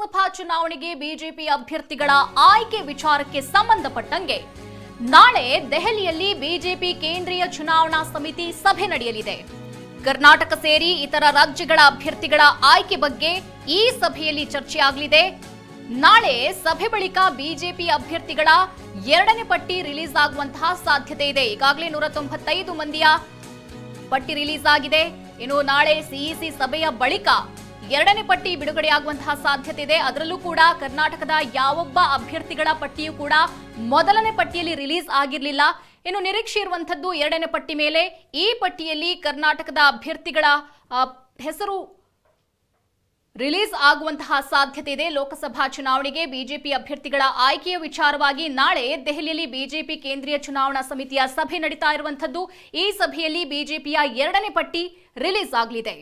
ಲೋಕಸಭಾ ಚುನಾವಣೆಗೆ ಬಿಜೆಪಿ ಅಭ್ಯರ್ಥಿಗಳ ಆಯ್ಕೆ ವಿಚಾರಕ್ಕೆ ಸಂಬಂಧಪಟ್ಟಂಗೆ ನಾಳೆ ದೆಹಲಿಯಲ್ಲಿ ಬಿಜೆಪಿ ಕೇಂದ್ರೀಯ ಚುನಾವಣಾ ಸಮಿತಿ ಸಭೆ ನಡೆಯಲಿದೆ. ಕರ್ನಾಟಕ ಸೇರಿ ಇತರ ರಾಜ್ಯಗಳ ಅಭ್ಯರ್ಥಿಗಳ ಆಯ್ಕೆ ಬಗ್ಗೆ ಈ ಸಭೆಯಲ್ಲಿ ಚರ್ಚೆಯಾಗಲಿದೆ. ನಾಳೆ ಸಭೆ ಬಳಿಕ ಬಿಜೆಪಿ ಅಭ್ಯರ್ಥಿಗಳ ಎರಡನೇ ಪಟ್ಟಿ ರಿಲೀಸ್ ಆಗುವಂತಹ ಸಾಧ್ಯತೆ ಇದೆ. ಈಗಾಗಲೇ 195 ಮಂದಿಯ ಪಟ್ಟಿ ರಿಲೀಸ್ ಆಗಿದೆ. ಇನ್ನು ನಾಳೆ ಸಿಇಸಿ ಸಭೆಯ ಬಳಿಕ ಎರಡನೇ ಪಟ್ಟಿ ಬಿಡುಗಡೆಯಾಗುವಂತಹ ಸಾಧ್ಯತೆ ಇದೆ. ಅದರಲ್ಲೂ ಕೂಡ ಕರ್ನಾಟಕದ ಯಾವೊಬ್ಬ ಅಭ್ಯರ್ಥಿಗಳ ಪಟ್ಟಿಯೂ ಕೂಡ ಮೊದಲನೇ ಪಟ್ಟಿಯಲ್ಲಿ ರಿಲೀಸ್ ಆಗಿರಲಿಲ್ಲ. ಇನ್ನು ನಿರೀಕ್ಷೆ ಇರುವಂತದ್ದು ಎರಡನೇ ಪಟ್ಟಿ ಮೇಲೆ. ಈ ಪಟ್ಟಿಯಲ್ಲಿ ಕರ್ನಾಟಕದ ಅಭ್ಯರ್ಥಿಗಳ ಹೆಸರು ರಿಲೀಸ್ ಆಗುವಂತಹ ಸಾಧ್ಯತೆ ಇದೆ. ಲೋಕಸಭಾ ಚುನಾವಣೆಗೆ ಬಿಜೆಪಿ ಅಭ್ಯರ್ಥಿಗಳ ಆಯ್ಕೆಯ ವಿಚಾರವಾಗಿ ನಾಳೆ ದೆಹಲಿಯಲ್ಲಿ ಬಿಜೆಪಿ ಕೇಂದ್ರೀಯ ಚುನಾವಣಾ ಸಮಿತಿಯ ಸಭೆ ನಡೀತಾ ಇರುವಂತದ್ದು. ಈ ಸಭೆಯಲ್ಲಿ ಬಿಜೆಪಿಯ ಎರಡನೇ ಪಟ್ಟಿ ರಿಲೀಸ್ ಆಗಲಿದೆ.